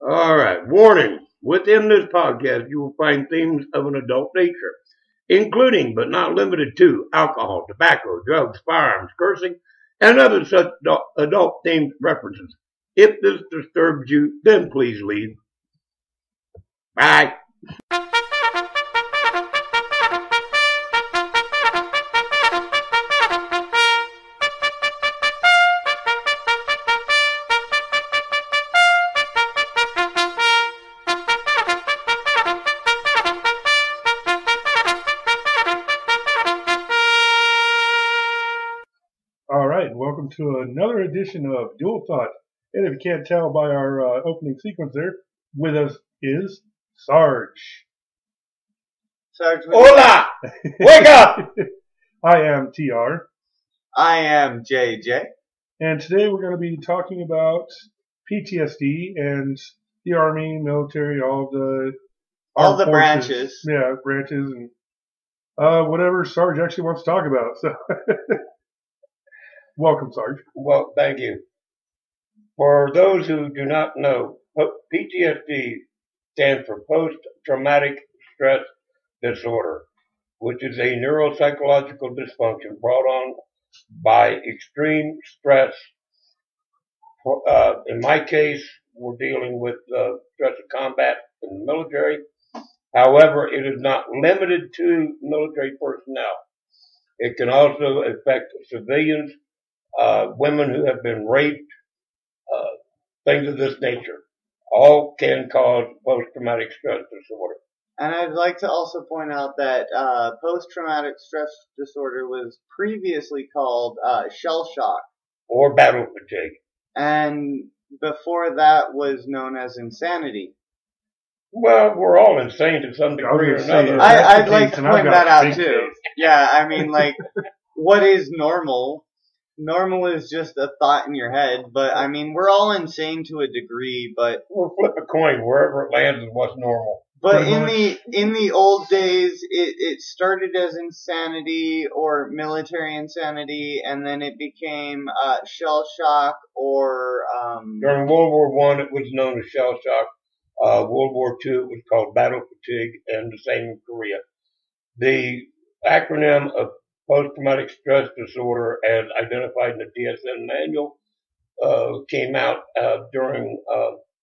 All right, warning. Within this podcast, you will find themes of an adult nature, including but not limited to alcohol, tobacco, drugs, firearms, cursing, and other such adult themed references. If this disturbs you, then please leave. Bye. All right, welcome to another edition of Dual Thought. And if you can't tell by our opening sequence there, with us is Sarge. Sarge, Hola! Wake up! I am TR. I am JJ. And today we're going to be talking about PTSD and the Army, military, all the All the forces. branches. Yeah, branches and whatever Sarge actually wants to talk about. So, welcome, Sarge. Well, thank you. For those who do not know, PTSD stands for Post-Traumatic Stress Disorder, which is a neuropsychological dysfunction brought on by extreme stress. In my case, we're dealing with stress of combat in the military. However, it is not limited to military personnel. It can also affect civilians, women who have been raped, things of this nature. All can cause post-traumatic stress disorder. And I'd like to also point out that post-traumatic stress disorder was previously called shell shock. Or battle fatigue. And before that was known as insanity. Well, we're all insane to some degree or another. I'd like to point that out too. Yeah, I mean, like, what is normal? Normal is just a thought in your head, but I mean, we're all insane to a degree, but We'll flip a coin wherever it lands is what's normal. But in the old days, it started as insanity or military insanity, and then it became shell shock or During World War I, it was known as shell shock. World War II, it was called battle fatigue, and the same in Korea. The acronym of post-traumatic stress disorder, as identified in the DSM manual, came out during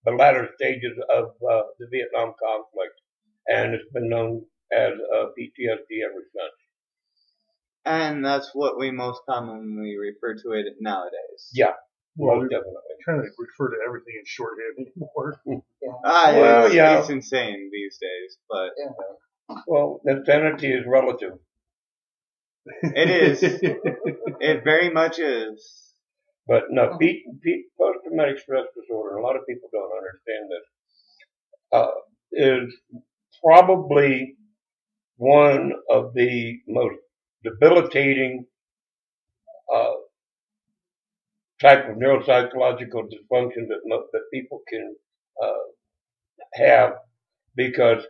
the latter stages of the Vietnam conflict, and it's been known as PTSD ever since. And that's what we most commonly refer to it nowadays. Yeah, Well, most we definitely. kind of refer to everything in shorthand anymore. Well, yeah. It's insane these days, but Well, insanity is relative. it is. It very much is. But no, post-traumatic stress disorder, and a lot of people don't understand this, is probably one of the most debilitating type of neuropsychological dysfunction that people can have, because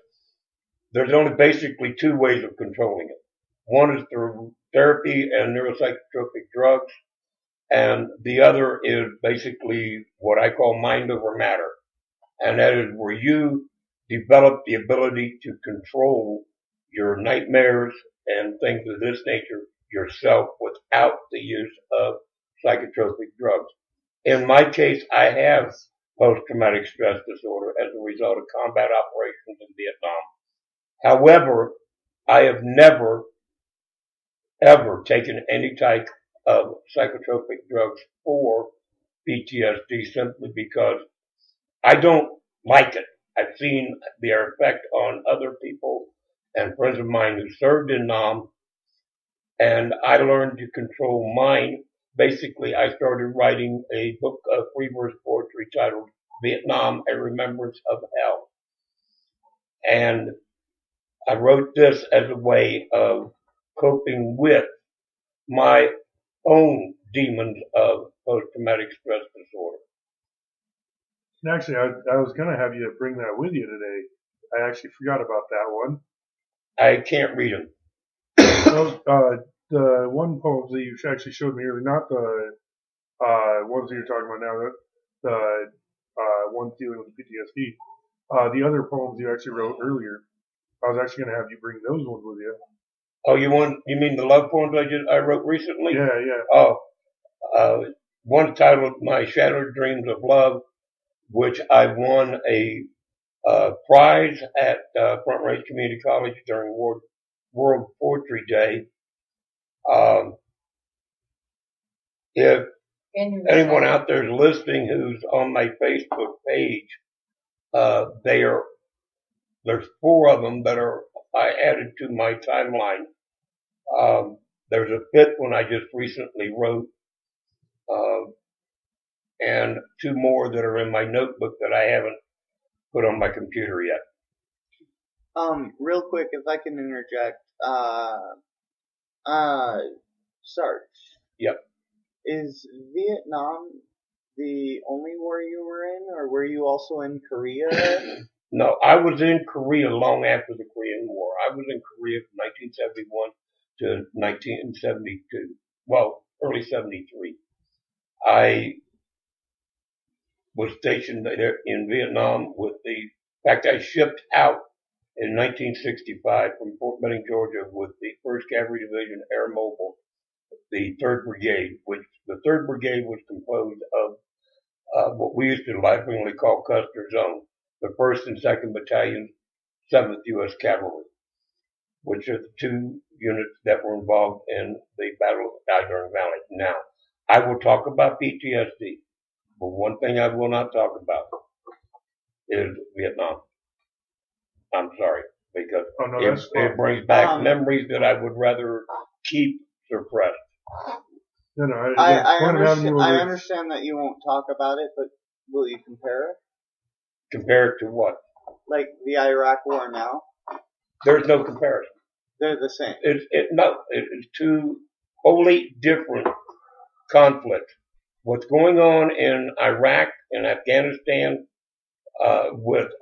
there's only basically two ways of controlling it. One is through therapy and neuropsychotropic drugs, and the other is basically what I call mind over matter. And that is where you develop the ability to control your nightmares and things of this nature yourself without the use of psychotropic drugs. In my case, I have post-traumatic stress disorder as a result of combat operations in Vietnam. However, I have never, ever taken any type of psychotropic drugs for PTSD simply because I don't like it. I've seen their effect on other people and friends of mine who served in Nam, and I learned to control mine. Basically, I started writing a book of free verse poetry titled Vietnam, A Remembrance of Hell. And I wrote this as a way of coping with my own demons of post-traumatic stress disorder. And actually, I was going to have you bring that with you today. I actually forgot about that one. I can't read them. The one poem that you actually showed me earlier, not the ones that you're talking about now, the one dealing with PTSD. The other poems you actually wrote earlier, I was actually going to have you bring those ones with you. Oh, you mean the love poems I wrote recently? Yeah, yeah. Oh, one titled "My Shattered Dreams of Love," which I won a prize at Front Range Community College during World Poetry Day. If anyone out there is listening who's on my Facebook page, there's 4 of them that I added to my timeline. There's a 5th one I just recently wrote, and 2 more that are in my notebook that I haven't put on my computer yet. Real quick, if I can interject, Sarge. Yep. Is Vietnam the only war you were in, or were you also in Korea? No, I was in Korea long after the Korean War. I was in Korea from 1971 to 1972. Well, early 73. I was stationed there in Vietnam in fact, I shipped out in 1965 from Fort Benning, Georgia with the 1st Cavalry Division Air Mobile, the 3rd Brigade, which the 3rd Brigade was composed of what we used to laughingly call Custer's Own, the 1st and 2nd Battalion, 7th U.S. Cavalry, which are the 2 units that were involved in the Battle of the Kaiser Valley. Now, I will talk about PTSD, but one thing I will not talk about is Vietnam. I'm sorry, because it brings back memories that I would rather keep suppressed. No, I understand that you won't talk about it, but will you compare it? Compare it to what? Like the Iraq War now? There's no comparison. They're the same. It's 2 wholly different conflicts. What's going on in Iraq and Afghanistan with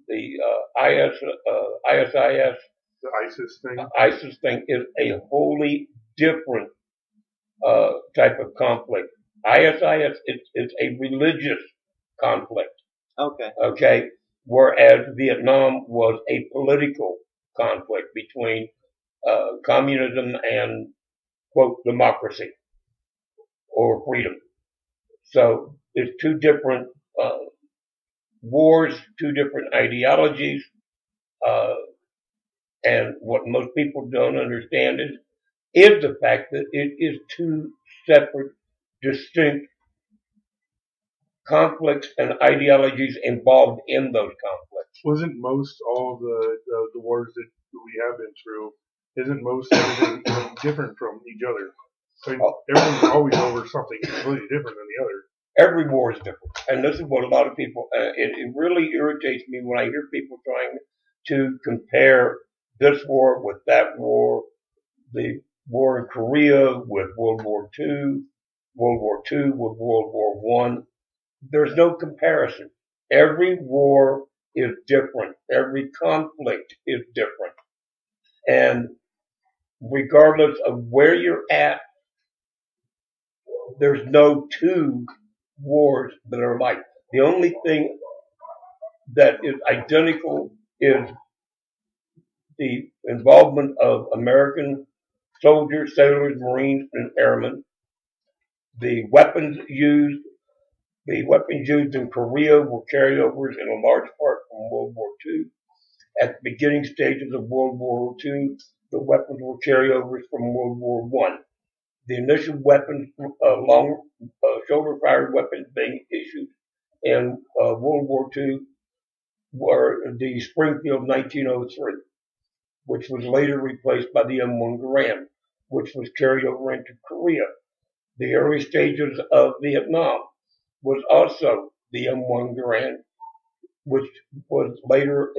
the ISIS thing is a wholly different type of conflict. ISIS is a religious conflict. Okay. Whereas Vietnam was a political conflict between communism and, quote, democracy or freedom. So it's 2 different wars, 2 different ideologies, and what most people don't understand is the fact that it is 2 separate, distinct conflicts and ideologies involved in those conflicts. Wasn't most all the wars that we have been through, isn't most everything different from each other? I mean, everything's always over something completely different than the other. Every war is different. And this is what a lot of people, it really irritates me when I hear people trying to compare this war with that war, the war in Korea with World War II, World War II with World War I. There's no comparison. Every war is different. Every conflict is different. And regardless of where you're at, there's no 2 wars that are alike. The only thing that is identical is the involvement of American soldiers, sailors, Marines, and airmen. The weapons used in Korea were carryovers in a large part from World War II. At the beginning stages of World War II, the weapons were carryovers from World War I. The initial weapons, long shoulder-fired weapons being issued in World War II were the Springfield 1903, which was later replaced by the M1 Garand, which was carried over into Korea. The early stages of Vietnam was also the M1 Garand, which was later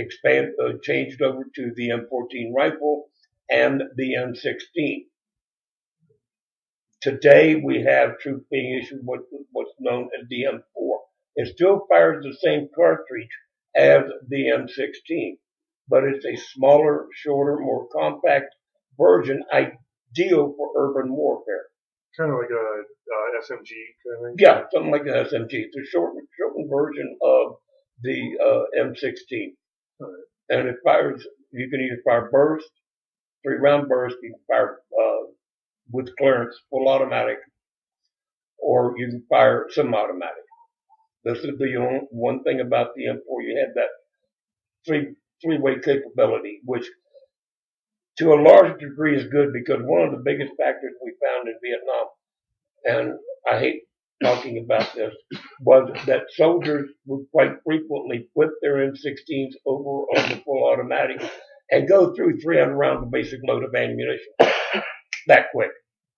changed over to the M14 rifle and the M16. Today we have troops being issued what's known as the M4. It still fires the same cartridge as the M16, but it's a smaller, shorter, more compact version, ideal for urban warfare. Kind of like a SMG kind of thing. Yeah, something like an SMG. It's a shortened version of the M16. Right. And it fires, you can either fire burst, 3-round burst, you can fire with clearance, full automatic, or you can fire semi-automatic. This is the one thing about the M4. You had that three-way capability, which to a large degree is good because one of the biggest factors we found in Vietnam, and I hate talking about this, was that soldiers would quite frequently flip their M16s over on the full automatic and go through 300 rounds of basic load of ammunition that quick.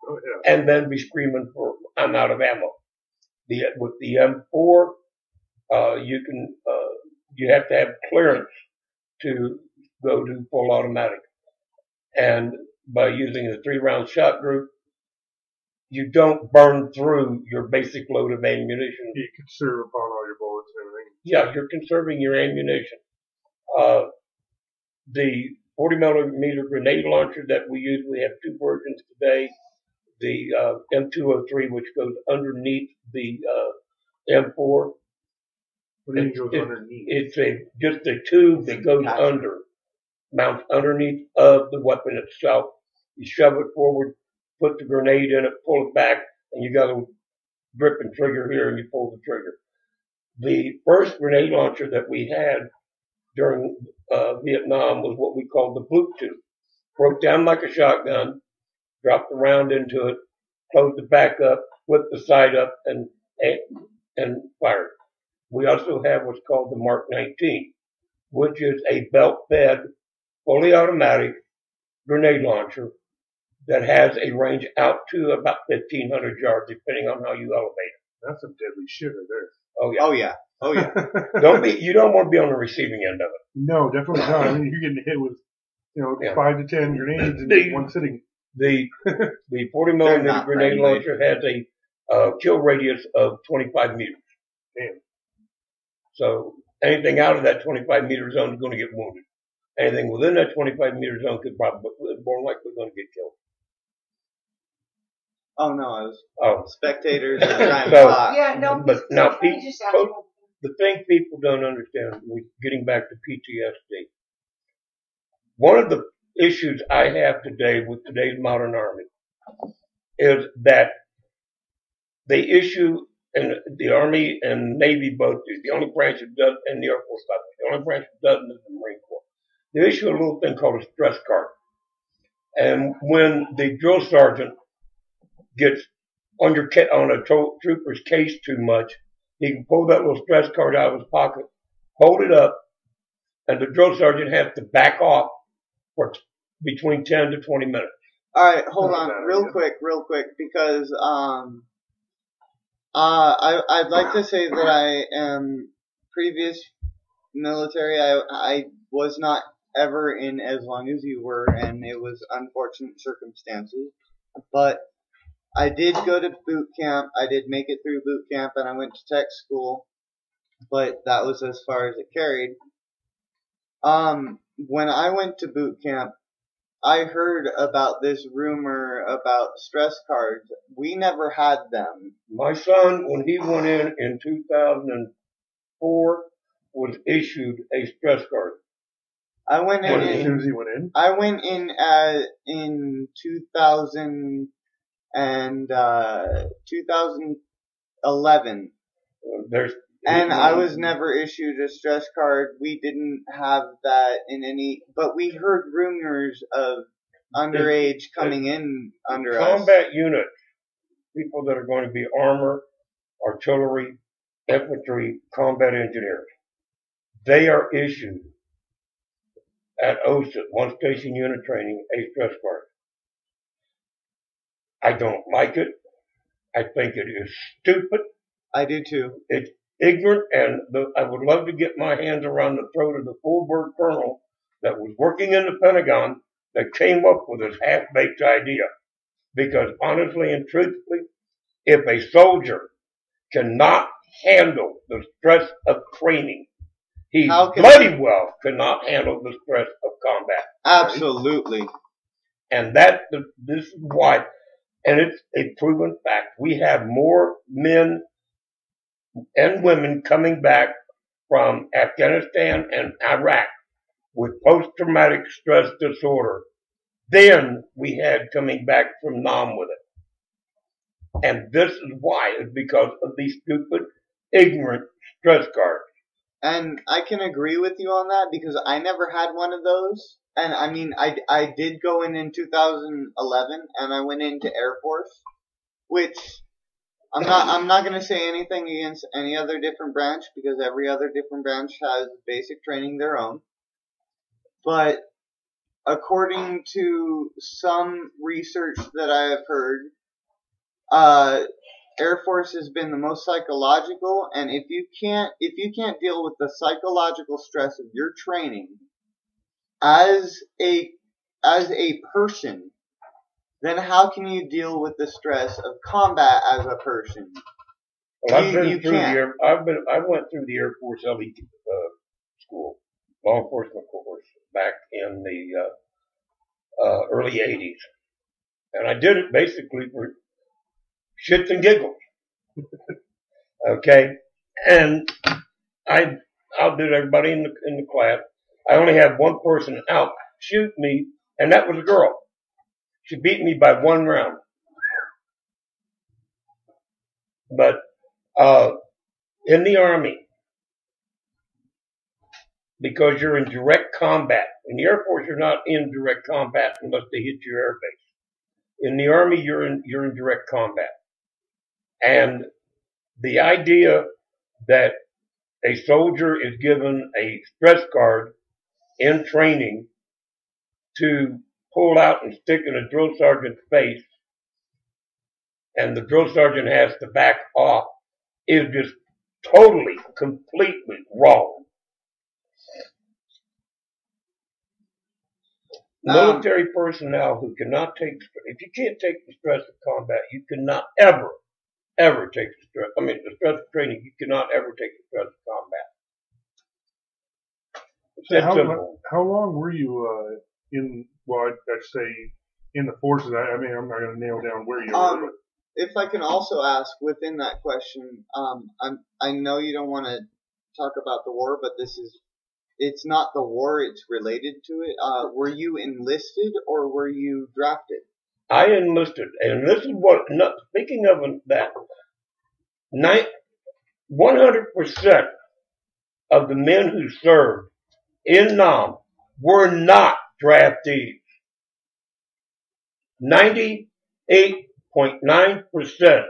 Oh, yeah. And then be screaming for, I'm out of ammo. With the M4, you have to have clearance to go to full automatic. And by using the 3-round shot group, you don't burn through your basic load of ammunition. You conserve upon all your bullets and everything. Yeah, you're conserving your ammunition. The 40 millimeter grenade launcher that we use, we have 2 versions today. The M203, which goes underneath the M4. What do you mean goes underneath? It's just a tube that goes mounts underneath of the weapon itself. You shove it forward, put the grenade in it, pull it back, and you got a grip and trigger here, and you pull the trigger. The first grenade launcher that we had during Vietnam was what we called the boot tube. Broke down like a shotgun, dropped the round into it, closed the back up, flipped the side up, and fired. We also have what's called the Mark 19, which is a belt-fed, fully automatic grenade launcher that has a range out to about 1,500 yards, depending on how you elevate it. That's some deadly shit right there. Oh yeah. Oh yeah. Oh yeah. You don't want to be on the receiving end of it. No, definitely not. I mean, you're getting hit with, 5 to 10 grenades in one sitting. The 40 millimeter grenade launcher has a kill radius of 25 meters. Damn. So anything out of that 25 meter zone is going to get wounded. Anything within that 25 meter zone could probably more likely going to get killed. Oh no, I was spectators are trying So, to talk. Yeah, no, but now people, the thing people don't understand, we're getting back to PTSD. One of the issues I have today with today's modern army is that they issue, and the Army and Navy both do, the only branch that does, and the Air Force does, the only branch that doesn't is the Marine Corps. They issue a little thing called a stress card. And when the drill sergeant gets on a trooper's case too much, he can pull that little stress card out of his pocket, hold it up, and the drill sergeant has to back off for between 10 to 20 minutes. All right, hold on, real quick, because I'd like to say that I am previous military. I was not ever in as long as you were, and it was unfortunate circumstances. But I did go to boot camp. I did make it through boot camp, and I went to tech school. But that was as far as it carried. When I went to boot camp, I heard about this rumor about stress cards. We never had them. My son, when he went in 2004, was issued a stress card. I went in. As soon as he went in? I went in 2000 and 2011. And I was never issued a stress card. We didn't have that in any, but we heard rumors of underage coming in under us. Combat units, people that are going to be armor, artillery, infantry, combat engineers, they are issued at OSUT, One Station Unit Training, a stress card. I don't like it. I think it is stupid. I do too. It's ignorant, and I would love to get my hands around the throat of the full-bird colonel that was working in the Pentagon that came up with this half-baked idea. Because honestly and truthfully, if a soldier cannot handle the stress of training, he bloody well cannot handle the stress of combat. Absolutely. And this is why And it's a proven fact. We have more men and women coming back from Afghanistan and Iraq with post-traumatic stress disorder than we had coming back from Nam with it. And this is why. It's because of these stupid, ignorant stress cards. And I can agree with you on that because I never had one of those. And I mean, I did go in 2011 and I went into Air Force, which I'm not going to say anything against any other different branch because every other different branch has basic training their own. But according to some research that I have heard, Air Force has been the most psychological, and if you can't deal with the psychological stress of your training as a person, then how can you deal with the stress of combat as a person? Well, I went through the Air Force elite school, law enforcement course, back in the early '80s, and I did it basically for shits and giggles. Okay, and I outdid everybody in the class. I only had one person out shoot me, and that was a girl. She beat me by 1 round. But in the Army, because you're in direct combat. In the Air Force, you're not in direct combat unless they hit your air base. In the Army, you're in direct combat. And the idea that a soldier is given a stress card in training to pull out and stick in a drill sergeant's face, and the drill sergeant has to back off, is just totally, completely wrong. Military personnel who cannot take, if you can't take the stress of combat, you cannot ever take the stress. I mean, the stress of training, you cannot ever take the stress of combat. So how long were you in? Well, I'd say in the forces. I mean, I'm not going to nail down where you were. But. If I can also ask within that question, I know you don't want to talk about the war, but it's not the war, it's related to it. Were you enlisted or were you drafted? I enlisted, and this is what, speaking of that, 100% of the men who served in Nam were not draftees. 98.9%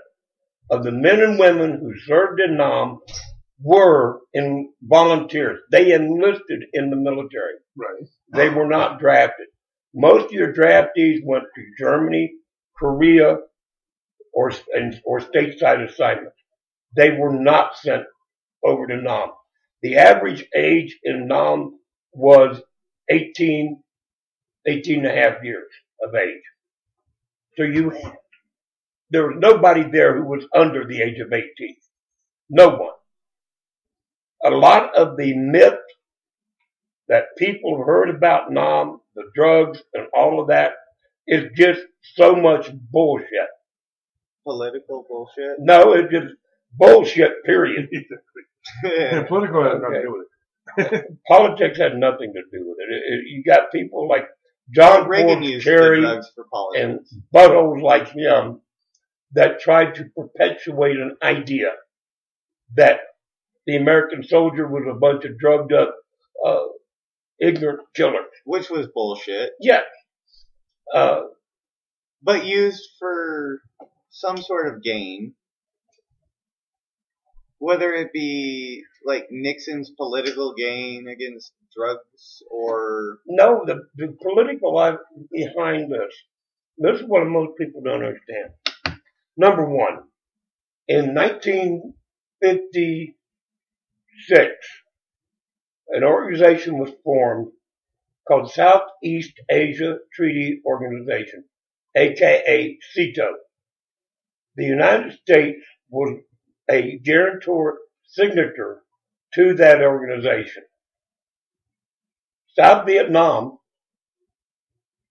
of the men and women who served in Nam were volunteers. They enlisted in the military. Right. They were not drafted. Most of your draftees went to Germany, Korea, or stateside assignments. They were not sent over to Nam. The average age in Nam was 18 and a half years of age. So there was nobody there who was under the age of 18. No one. A lot of the myth that people have heard about Nam, the drugs and all of that, is just so much bullshit. Political bullshit? No, it's just bullshit, period. Yeah, political has nothing to do with it. Politics had nothing to do with it. You got people like John Reagan used Kerry drugs for politics. and buttholes like him that tried to perpetuate an idea that the American soldier was a bunch of drugged up, ignorant killers. Which was bullshit. Yes. But used for some sort of gain. Whether it be like Nixon's political gain against drugs or... No, the political life behind this. This is what most people don't understand. Number one, in 1956, an organization was formed called Southeast Asia Treaty Organization, aka SEATO. The United States was a guarantor signature to that organization. South Vietnam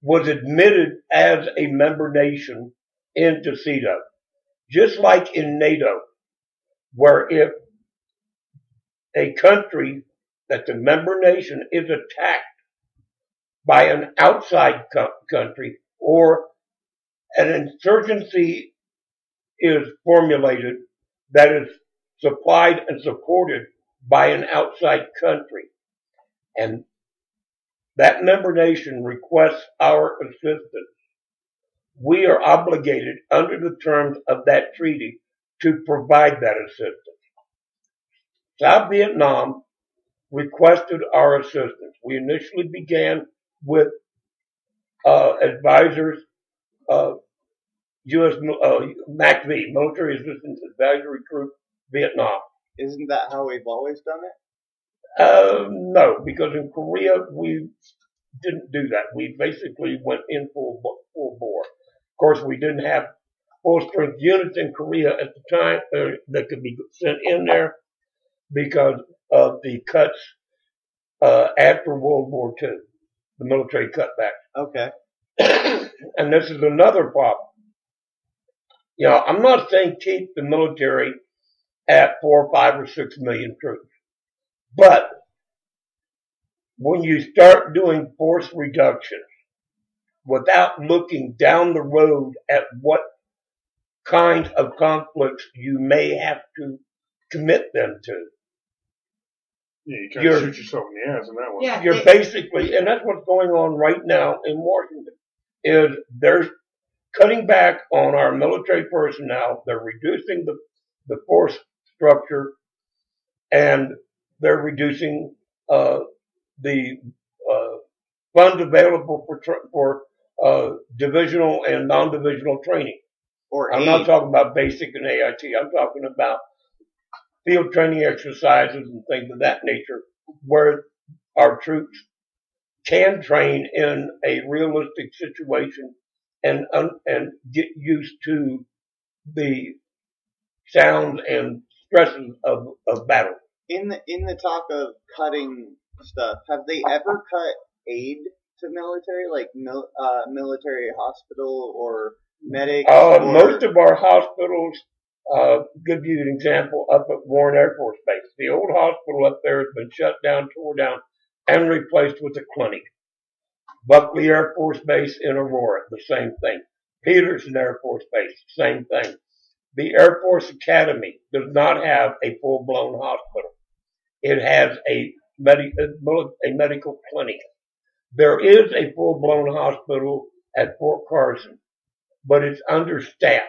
was admitted as a member nation into CEDAW. Just like in NATO, where if a country that's a member nation is attacked by an outside country, or an insurgency is formulated that is supplied and supported by an outside country, and that member nation requests our assistance, we are obligated under the terms of that treaty to provide that assistance. South Vietnam requested our assistance. We initially began with advisors, U.S. MACV, Military Assistance Advisory Group, Vietnam. Isn't that how we've always done it? No, because in Korea we didn't do that. We basically went in full bore. Of course, we didn't have full strength units in Korea at the time that could be sent in there because of the cuts after World War II, the military cutbacks. Okay. And this is another problem. You know, I'm not saying keep the military at 4, 5, or 6 million troops. But when you start doing force reductions without looking down the road at what kinds of conflicts you may have to commit them to, yeah, you kind of shoot yourself in the ass in that one. Yeah, you're basically, and that's what's going on right now in Washington, is they're cutting back on our military personnel. They're reducing the force structure, and they're reducing the funds available for divisional and non-divisional training. I'm not talking about basic and AIT. I'm talking about field training exercises and things of that nature, where our troops can train in a realistic situation and get used to the sounds and stresses of battle. In the talk of cutting stuff, have they ever cut aid to military, like military hospital or medics? Most of our hospitals, give you an example, up at Warren Air Force Base. The old hospital up there has been shut down, tore down, and replaced with a clinic. Buckley Air Force Base in Aurora, the same thing. Peterson Air Force Base, same thing. The Air Force Academy does not have a full-blown hospital. It has a medical clinic. There is a full-blown hospital at Fort Carson, but it's understaffed.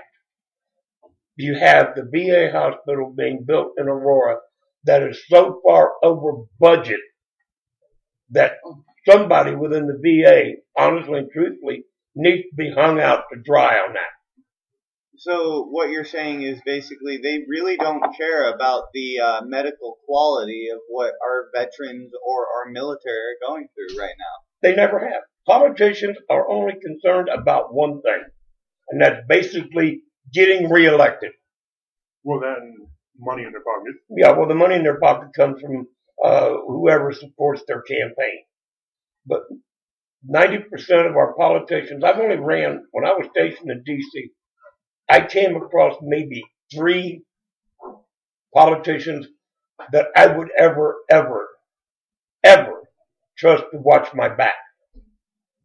You have the VA hospital being built in Aurora that is so far over budget that somebody within the VA, honestly and truthfully, needs to be hung out to dry on that. So what you're saying is basically they really don't care about the medical quality of what our veterans or our military are going through right now. They never have. Politicians are only concerned about one thing, and that's basically getting reelected. Well, that and money in their pocket. Yeah, well, the money in their pocket comes from whoever supports their campaign. But 90% of our politicians, I've only ran, when I was stationed in D.C., I came across maybe 3 politicians that I would ever trust to watch my back.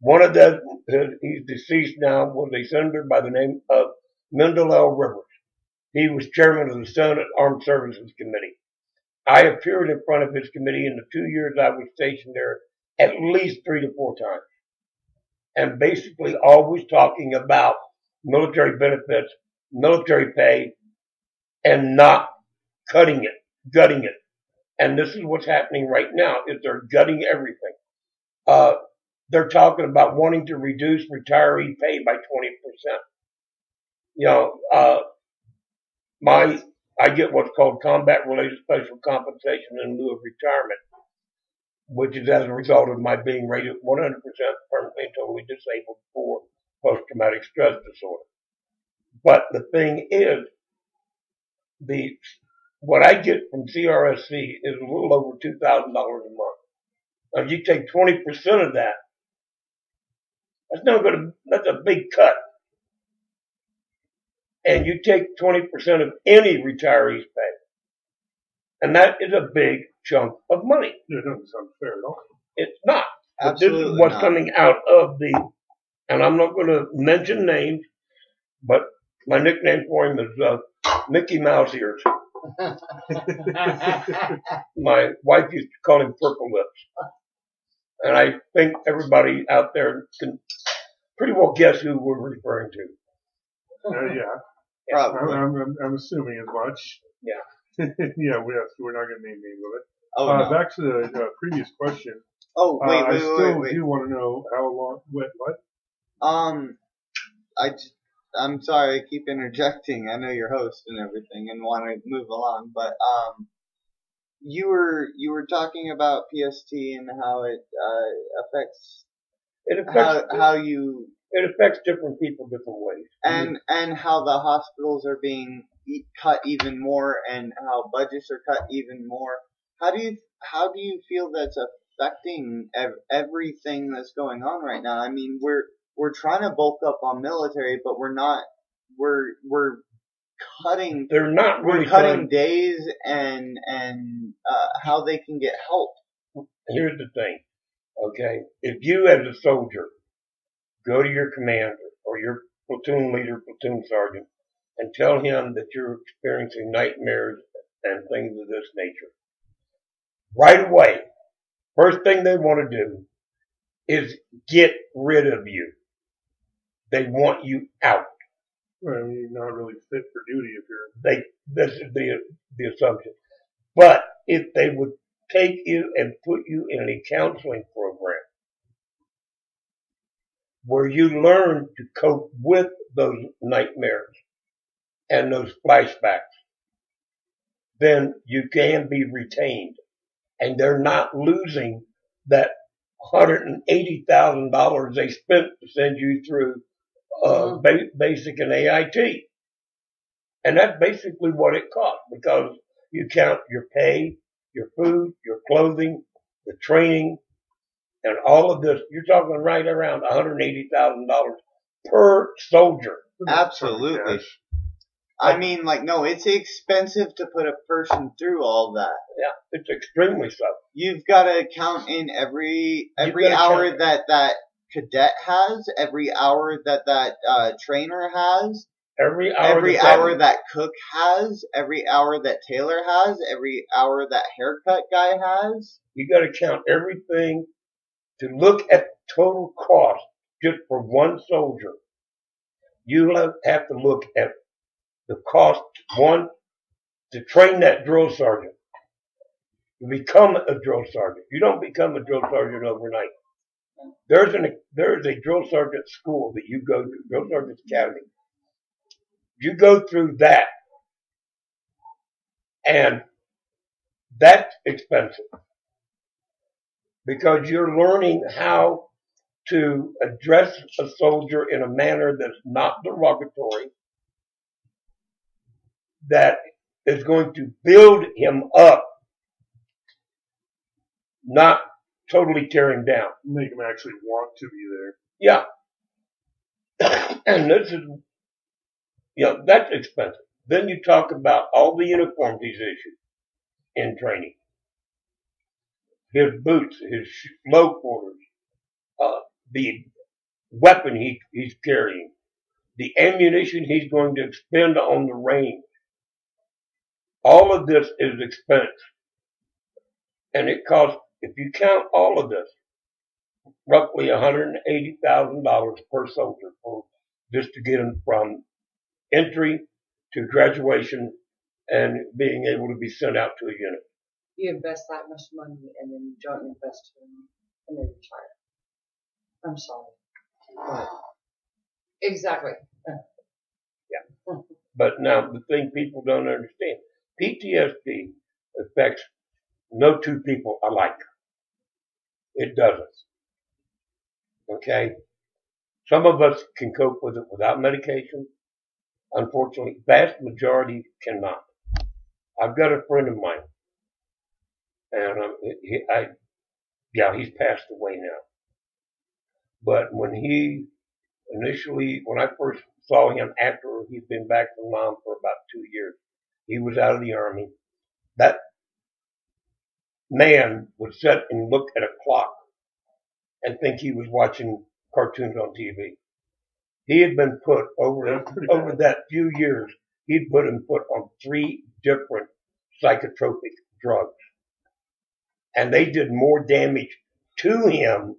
One of them, he's deceased now, was a senator by the name of Mendel L. Rivers. He was chairman of the Senate Armed Services Committee. I appeared in front of his committee in the 2 years I was stationed there at least 3 to 4 times. And basically always talking about military benefits, military pay, and not cutting it, gutting it. And this is what's happening right now, is they're gutting everything. They're talking about wanting to reduce retiree pay by 20%. You know, I get what's called combat-related special compensation in lieu of retirement, which is as a result of my being rated 100% permanently and totally disabled for post-traumatic stress disorder. But the thing is, what I get from CRSC is a little over $2,000 a month. Now, if you take 20% of that, that's a big cut. and you take 20% of any retiree's pay. And that is a big chunk of money. It doesn't sound fair at all. It's not. But Absolutely this is what's not. coming out of the, and I'm not going to mention names, but my nickname for him is Mickey Mouse Ears. My wife used to call him Purple Lips. And I think everybody out there can pretty well guess who we're referring to. Yeah. Probably. I'm assuming as much. Yeah. Yeah, we're not going to name names of it. Oh, no. Back to the previous question. Oh, wait. I still do want to know how long. What? I'm sorry, I keep interjecting. I know you're host and everything, and want to move along, but you were talking about PST and how it affects how you it affects different people different ways, and how the hospitals are being cut even more, and how budgets are cut even more. How do you feel that's affecting everything that's going on right now? I mean, we're trying to bulk up on military, but we're not. We're cutting. They're not really cutting days and how they can get help. Here's the thing, okay? If you as a soldier go to your commander or your platoon leader, platoon sergeant, and tell him that you're experiencing nightmares and things of this nature, right away, first thing they want to do is get rid of you. They want you out. Well, I mean, you're not really fit for duty if you're. This is the assumption. But if they would take you and put you in a counseling program where you learn to cope with those nightmares and those flashbacks, then you can be retained. And they're not losing that $180,000 they spent to send you through basic and AIT. And that's basically what it costs, because you count your pay, your food, your clothing, the training, and all of this. You're talking right around $180,000 per soldier. Absolutely. I mean, no, it's expensive to put a person through all that. Yeah, it's extremely so. You've got to count in every hour that cadet has, every hour that trainer has, every hour that cook has, every hour that tailor has, every hour that haircut guy has. You got to count everything to look at total cost just for one soldier. You have to look at the cost, one, to train that drill sergeant. To become a drill sergeant. You don't become a drill sergeant overnight. There is a drill sergeant school that you go to, Drill Sergeant's Academy. You go through that, and that's expensive because you're learning how to address a soldier in a manner that's not derogatory, that is going to build him up, not totally tear him down. Make him actually want to be there. Yeah. And this is, that's expensive. Then you talk about all the uniforms he's issued in training. His boots, his low quarters, the weapon he's carrying, the ammunition he's going to expend on the range. All of this is expense. And it costs, if you count all of this, roughly $180,000 per soldier for just to get him from entry to graduation and being able to be sent out to a unit. You invest that much money and then you don't invest it and then retire. I'm sorry. But exactly. Yeah. But now the thing people don't understand, PTSD affects no two people alike. It doesn't. Okay? Some of us can cope with it without medication. Unfortunately, vast majority cannot. I've got a friend of mine, and he's passed away now. But when he Initially, when I first saw him after he'd been back from Nam for about 2 years, he was out of the Army. That man would sit and look at a clock and think he was watching cartoons on TV. He had been put over that few years, he'd been put on 3 different psychotropic drugs. And they did more damage to him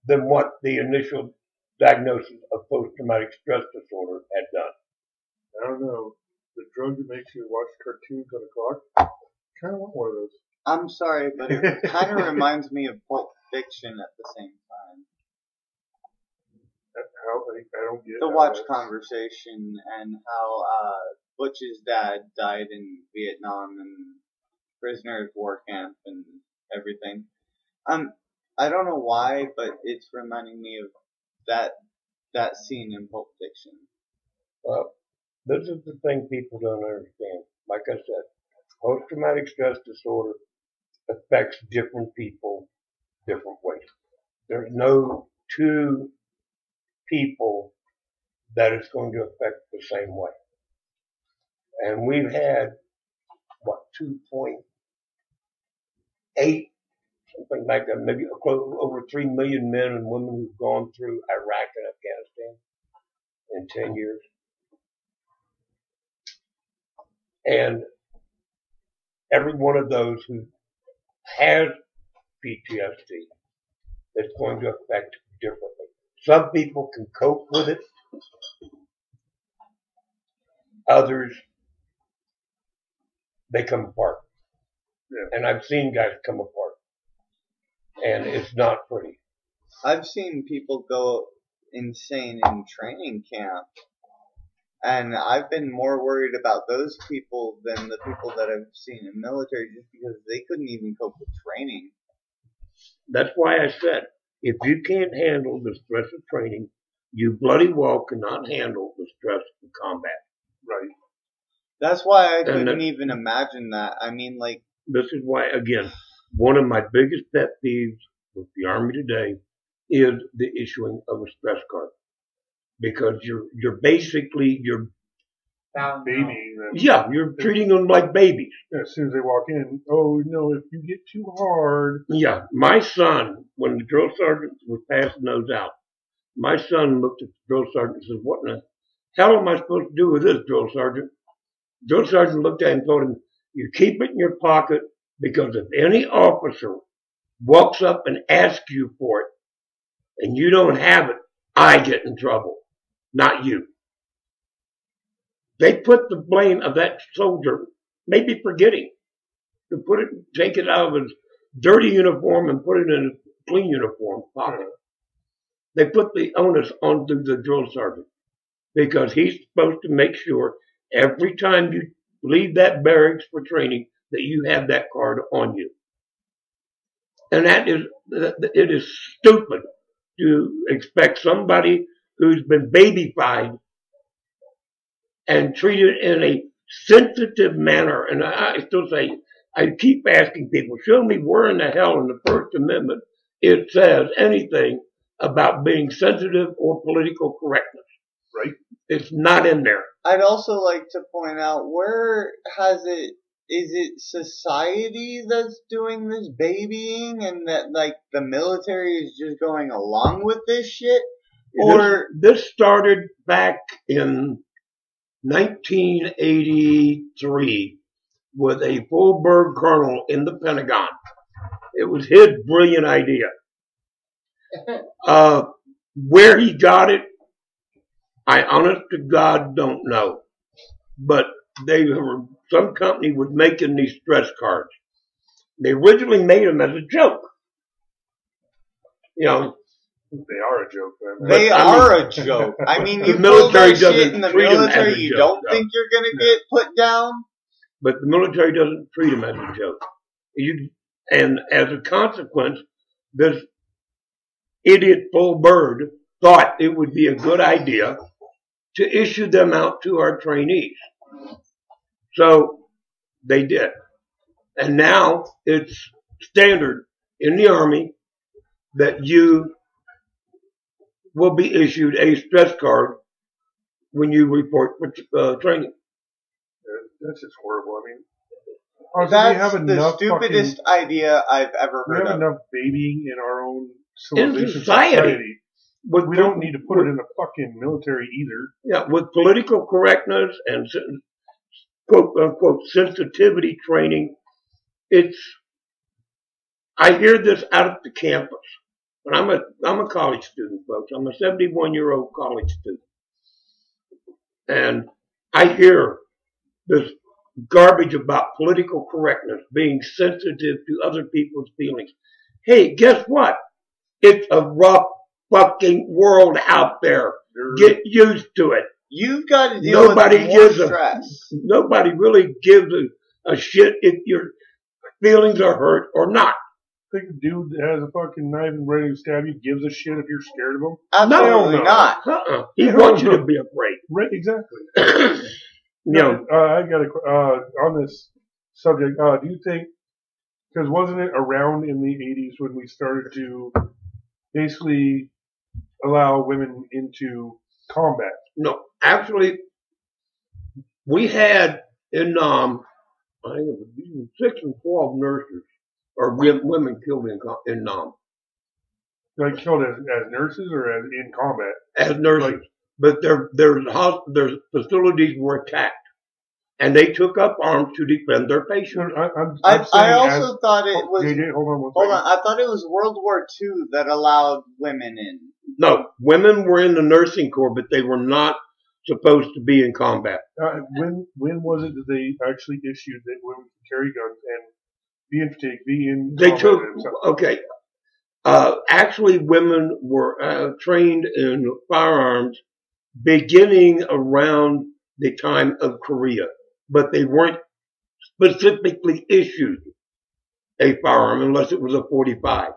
than what the initial diagnosis of post-traumatic stress disorder had done. I don't know. The drug that makes you watch cartoons on a clock? Kind of want one of those. I'm sorry, but it kind of reminds me of Pulp Fiction at the same time. I don't get The watch conversation and how Butch's dad died in Vietnam and prisoner of war camp and everything. I don't know why, but it's reminding me of that scene in Pulp Fiction. Well, this is the thing people don't understand. Like I said, post-traumatic stress disorder affects different people different ways. There's no 2 people that it's going to affect the same way. And we've had, 2.8, something like that, maybe over 3 million men and women who've gone through Iraq and Afghanistan in 10 years. And every one of those who has PTSD, it's going to affect differently. Some people can cope with it. Others, they come apart. Yeah. And I've seen guys come apart. And it's not pretty. I've seen people go insane in training camp. And I've been more worried about those people than the people that I've seen in military just because they couldn't even cope with training. That's why I said, if you can't handle the stress of training, you bloody well cannot handle the stress of combat. Right. That's why I couldn't even imagine that. I mean, like... This is why, again, one of my biggest pet peeves with the Army today is the issuing of a stress card. Because you're basically, baby. Yeah, you're treating them like babies. Yeah, as soon as they walk in, oh no, if you get too hard. Yeah, my son, when the drill sergeant was passing those out, my son looked at the drill sergeant and said, "What in the hell am I supposed to do with this, drill sergeant?" Drill sergeant looked at him and told him, "You keep it in your pocket because if any officer walks up and asks you for it and you don't have it, I get in trouble. Not you." They put the blame of that soldier, maybe forgetting, to take it out of his dirty uniform and put it in a clean uniform pocket. They put the onus onto the drill sergeant because he's supposed to make sure every time you leave that barracks for training that you have that card on you. And it is stupid to expect somebody who's been babyfied and treated in a sensitive manner. And I still say, I keep asking people, show me where in the hell in the First Amendment it says anything about being sensitive or political correctness. Right. It's not in there. I'd also like to point out, is it society that's doing this babying and that, like, the military is just going along with this shit? Or this started back in 1983 with a full-bird colonel in the Pentagon. It was his brilliant idea. Where he got it, I honest to God don't know. But some company was making these stress cards. They originally made them as a joke. You know, they are a joke, man. They are a joke. I mean, you pull that shit in the military, you don't think you're going to get put down? But the military doesn't treat them as a joke. And as a consequence, this idiot full bird thought it would be a good idea to issue them out to our trainees. So they did. And now it's standard in the Army that you will be issued a stress card when you report for training. That's just horrible. I mean, honestly, we That's have the enough stupidest idea I've ever we heard have of. enough babying in our own In civilization society. We don't need to put it in the fucking military either. Yeah, with political correctness and quote unquote sensitivity training, I hear this out of the campus. But I'm a college student, folks. I'm a 71-year-old college student. And I hear this garbage about political correctness, being sensitive to other people's feelings. Hey, guess what? It's a rough fucking world out there. Get used to it. You've got to deal with more stress. Nobody really gives a shit if your feelings are hurt or not. Think a dude that has a fucking knife and ready to stab you gives a shit if you're scared of him? Absolutely not. He wants you to be afraid. Right, exactly. No. I got on this subject. Do you think, because wasn't it around in the 80s when we started to basically allow women into combat? No, actually, we had in Nam, I think it was between 6 and 12 nurses or women killed in Nam. Like killed as nurses or as in combat? As nurses. But their facilities were attacked. And they took up arms to defend their patients. I also thought it was. Hold on. I thought it was World War II that allowed women in. No, women were in the nursing corps, but they were not supposed to be in combat. When was it that they actually issued that women could carry guns and be in fatigue, be in combat? Actually, women were trained in firearms beginning around the time of Korea, but they weren't specifically issued a firearm unless it was a 45.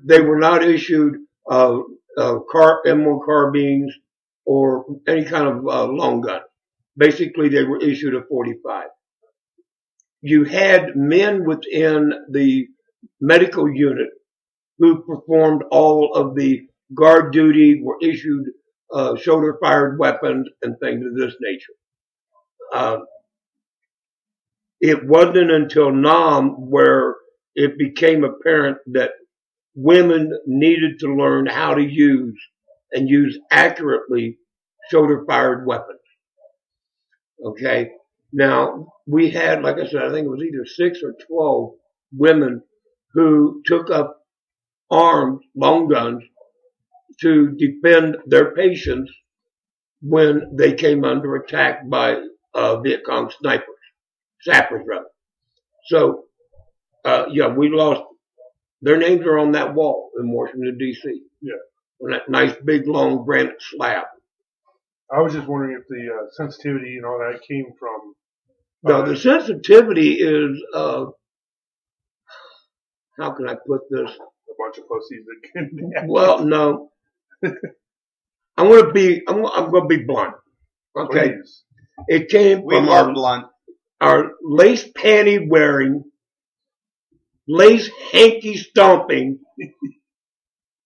They were not issued M1 carbines or any kind of long gun. Basically, they were issued a 45. You had men within the medical unit who performed all of the guard duty, were issued shoulder-fired weapons and things of this nature. It wasn't until Nam where it became apparent that women needed to learn how to use and use accurately shoulder-fired weapons. Okay? Now, we had, like I said, I think it was either 6 or 12 women who took up arms, long guns, to defend their patients when they came under attack by Viet Cong sappers rather. So, we lost. Their names are on that wall in Washington, D.C. Yeah. On that nice big long granite slab. I was just wondering if the sensitivity and all that came from. No, the sensitivity is, how can I put this? A bunch of pussies that can. Well, no. I'm gonna be blunt. Okay. Please. It came from our lace panty wearing, lace hanky stomping,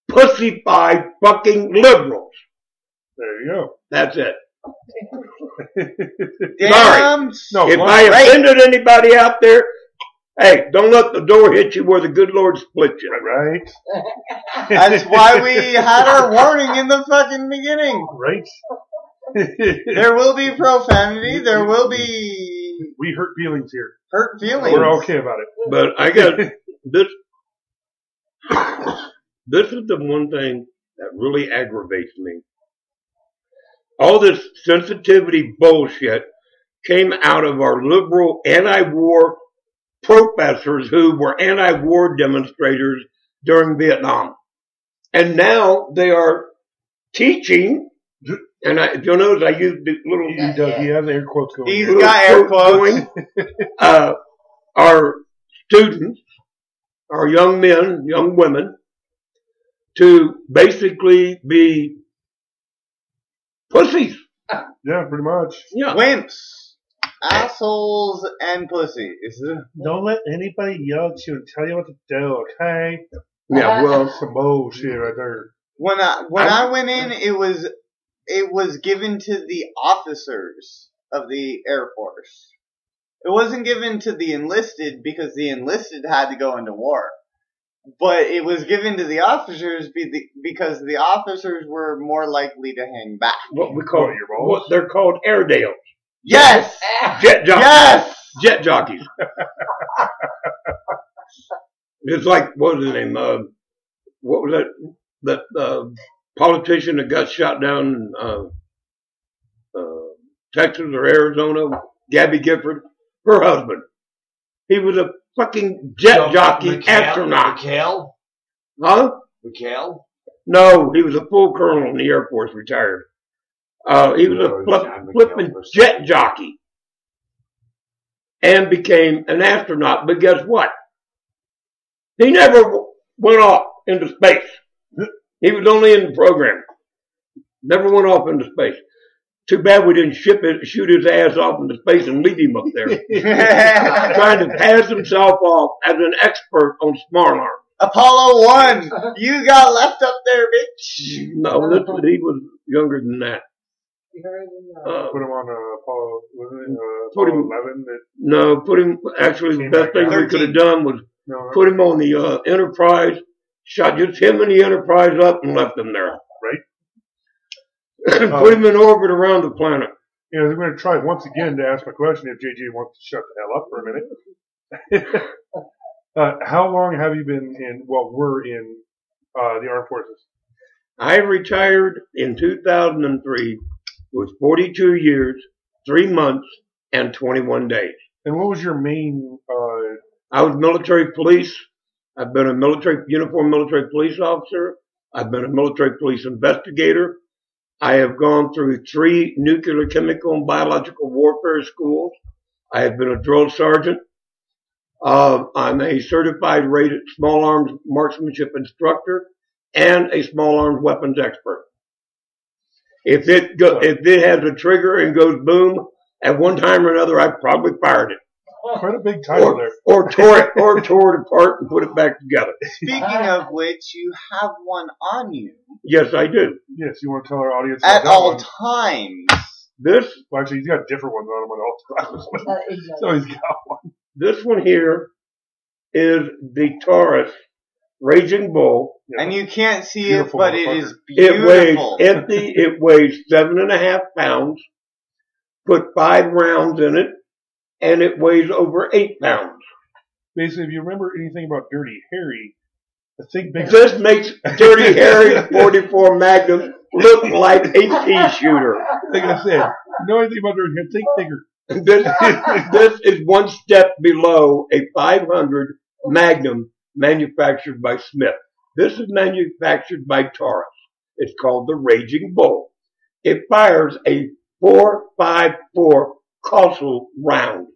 pussified fucking liberals. There you go. That's it. Damn. Sorry. If I offended anybody out there, hey, don't let the door hit you where the good Lord split you. Right. That's why we had our warning in the fucking beginning. Right. There will be profanity. There will be. We hurt feelings here. Hurt feelings. We're okay about it. But I got this. This is the one thing that really aggravates me. All this sensitivity bullshit came out of our liberal anti-war professors who were anti-war demonstrators during Vietnam. And now they are teaching, and if you'll notice I used the little... He has air quotes going. He's got air quotes. Our students, our young men, young women, to basically be pussies. Yeah, pretty much. Yeah. Wimps. Assholes and pussies. Don't let anybody yell at you and tell you what to do, okay? Yeah, well, some bullshit right there. When I went in, it was given to the officers of the Air Force. It wasn't given to the enlisted because the enlisted had to go into war. But it was given to the officers because the officers were more likely to hang back. What they're called Airedales. Yes! Jet jockeys. Yes! Jet jockeys. It's like, what was his name? What was that politician that got shot down in Texas or Arizona? Gabby Gifford. Her husband. He was a fucking jet jockey astronaut. McHale? Huh? McHale? No, he was a full colonel in the Air Force, retired. He was a flipping jet jockey. And became an astronaut. But guess what? He never went off into space. He was only in the program. Never went off into space. Too bad we didn't shoot his ass off into space and leave him up there. Trying to pass himself off as an expert on smart arms. Apollo 1! You got left up there, bitch! No, he was younger than that. Put him on Apollo, wasn't it? Apollo 11? No, put him, actually the best thing we could have done was put him on the Enterprise, shot just him and the Enterprise up and left him there. Put him in orbit around the planet. You know, I'm going to try once again to ask my question if JJ wants to shut the hell up for a minute. How long have you been were in the armed forces? I retired in 2003 with 42 years, 3 months, and 21 days. And what was your main... I was military police. I've been a uniformed military police officer. I've been a military police investigator. I have gone through 3 nuclear, chemical, and biological warfare schools. I have been a drill sergeant. I'm a certified rated small arms marksmanship instructor and a small arms weapons expert. If it has a trigger and goes boom, at one time or another, I've probably fired it. Quite a big title there. Or tore it apart and put it back together. Speaking of which, you have one on you. Yes, I do. Yes, you want to tell our audience at all times. Well, actually, he's got different ones on him at all times. So he's got one. This one here is the Taurus Raging Bull. And you can't see beautiful it, but it is beautiful. It weighs 7.5 pounds. Put 5 rounds in it. And it weighs over 8 pounds. Basically, if you remember anything about Dirty Harry, I think this makes Dirty Harry's 44 Magnum look like a pea shooter. Like I said, you know anything about Dirty Harry, think bigger. This is one step below a 500 Magnum manufactured by Smith. This is manufactured by Taurus. It's called the Raging Bull. It fires a 4.54 causal round,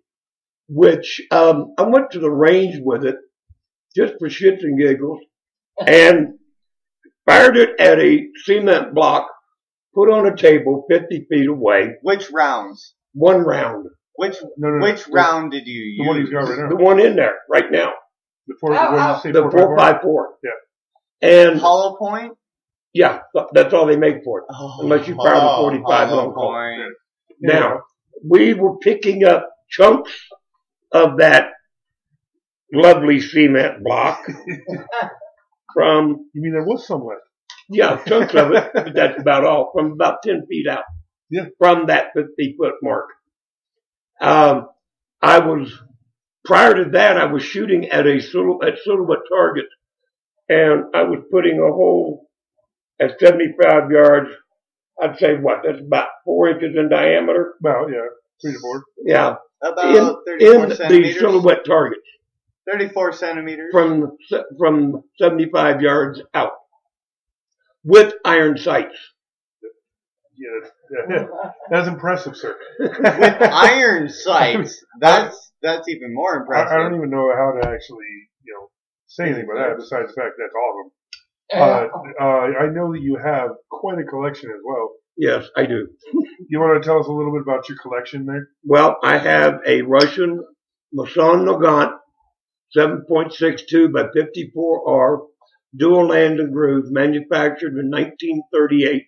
which I went to the range with it just for shits and giggles and fired it at a cement block put on a table 50 feet away. Which rounds? 1 round. Which round did you use? The one he's got right now. The one in there right now. The 4.54? Yeah. And hollow point? Yeah, that's all they make for it. Unless you fire the 45 long point. Now, we were picking up chunks of that lovely cement block from... You mean there was some left? Yeah, chunks of it, but that's about all, from about 10 feet out. Yeah. From that 50-foot mark. Prior to that, I was shooting at silhouette targets, and I was putting a hole at 75 yards. I'd say that's about 4 inches in diameter. About, yeah, 3 to 4. Yeah. About 34 in centimeters. The silhouette targets. 34 centimeters. From 75 yards out. With iron sights. Yeah, that's impressive, sir. With iron sights, that's even more impressive. I don't even know how to actually, say anything about that besides the fact that's awesome. I know that you have quite a collection as well. Yes, I do. You want to tell us a little bit about your collection there? Well, I have a Russian Mason Nagant 7.62 by 54R dual land and groove, manufactured in 1938.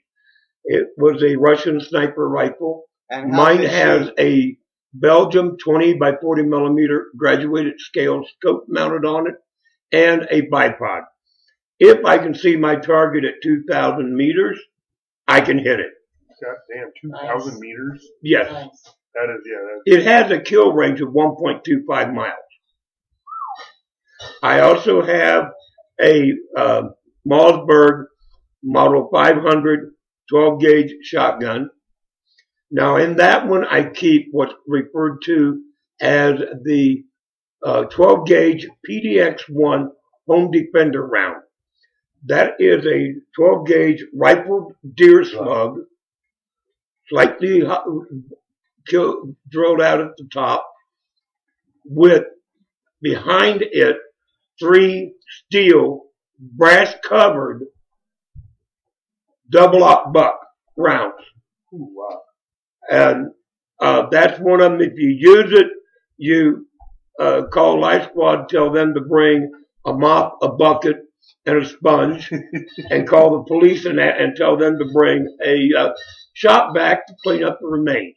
It was a Russian sniper rifle. And how Mine did has she- a Belgium 20 by 40 millimeter graduated scale scope mounted on it and a bipod. If I can see my target at 2,000 meters, I can hit it. God damn, 2,000 Nice. meters? Yes. Nice. That is, yeah. It has a kill range of 1.25 miles. I also have a Mossberg Model 500 12 gauge shotgun. Now in that one I keep what's referred to as the 12 gauge PDX-1 Home Defender round. That is a 12 gauge rifled deer slug, slightly drilled out at the top, with behind it 3 steel brass covered double aught buck rounds. Ooh, wow. And that's one of them. If you use it, you call Life Squad, tell them to bring a mop, a bucket, and a sponge, and call the police and tell them to bring a shop vac to clean up the remains.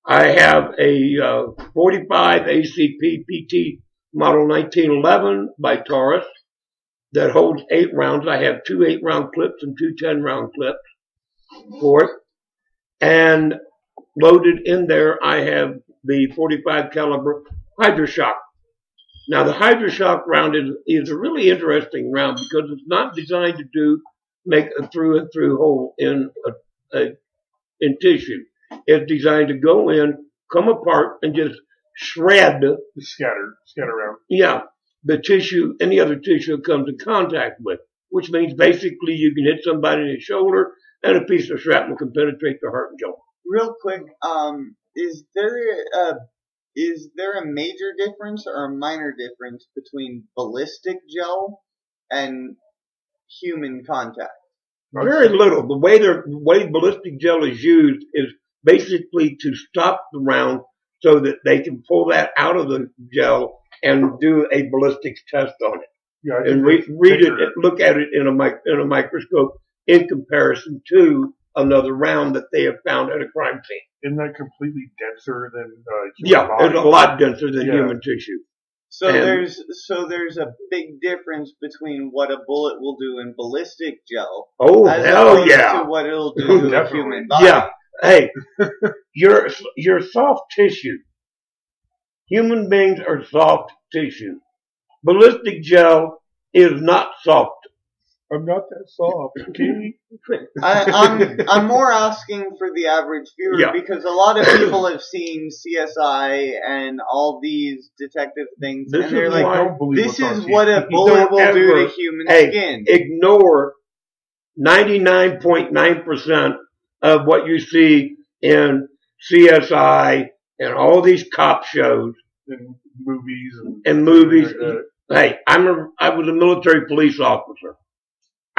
I have a 45 ACP PT Model 1911 by Taurus that holds 8 rounds. I have 2 8-round clips and 2 10-round clips for it. And loaded in there, I have the 45 caliber Hydroshock. Now, the Hydroshock round is a really interesting round because it's not designed to make a through and through hole in tissue. It's designed to go in, come apart, and just shred. Just scatter around. Yeah, the tissue, any other tissue it comes in contact with, which means basically you can hit somebody in the shoulder and a piece of shrapnel can penetrate the heart and kill them. Real quick, is there a major difference or a minor difference between ballistic gel and human contact? Very little. The way ballistic gel is used is basically to stop the round so that they can pull that out of the gel and do a ballistics test on it. Yeah, And read it, look at it in a microscope in comparison to another round that they have found at a crime scene. Isn't that completely denser than human Yeah, body? it's a lot denser than Yeah. human tissue. So And- there's a big difference between what a bullet will do in ballistic gel Oh, as hell opposed yeah. to what it'll do to a Definitely. human body. Yeah. Hey, your soft tissue. Human beings are soft tissue. Ballistic gel is not soft. I'm not that soft, okay? I'm more asking for the average viewer Yeah. because a lot of people have seen CSI and all these detective things, This and they're is like, why- Don't believe "This what's is on what a TV. bullet Don't will do ever- to human Hey, skin." ignore 99.9% of what you see in CSI and all these cop shows In movies and movies. like that. Hey, I was a military police officer.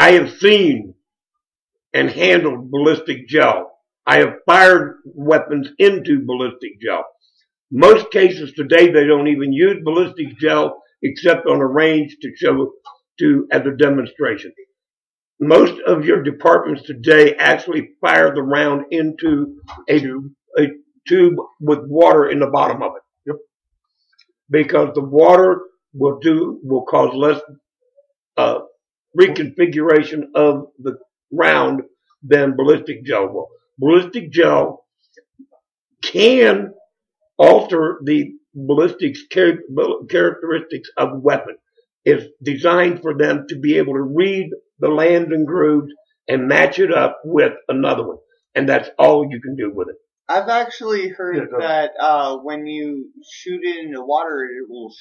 I have seen and handled ballistic gel. I have fired weapons into ballistic gel. Most cases today, they don't even use ballistic gel except on a range to show as a demonstration. Most of your departments today actually fire the round into a tube with water in the bottom of it. Yep. Because the water will cause less reconfiguration of the round than ballistic gel will. Ballistic gel can alter the ballistics characteristics of the weapon. It's designed for them to be able to read the lands and grooves and match it up with another one. And that's all you can do with it. I've actually heard Yeah, go that when you shoot it into water, it will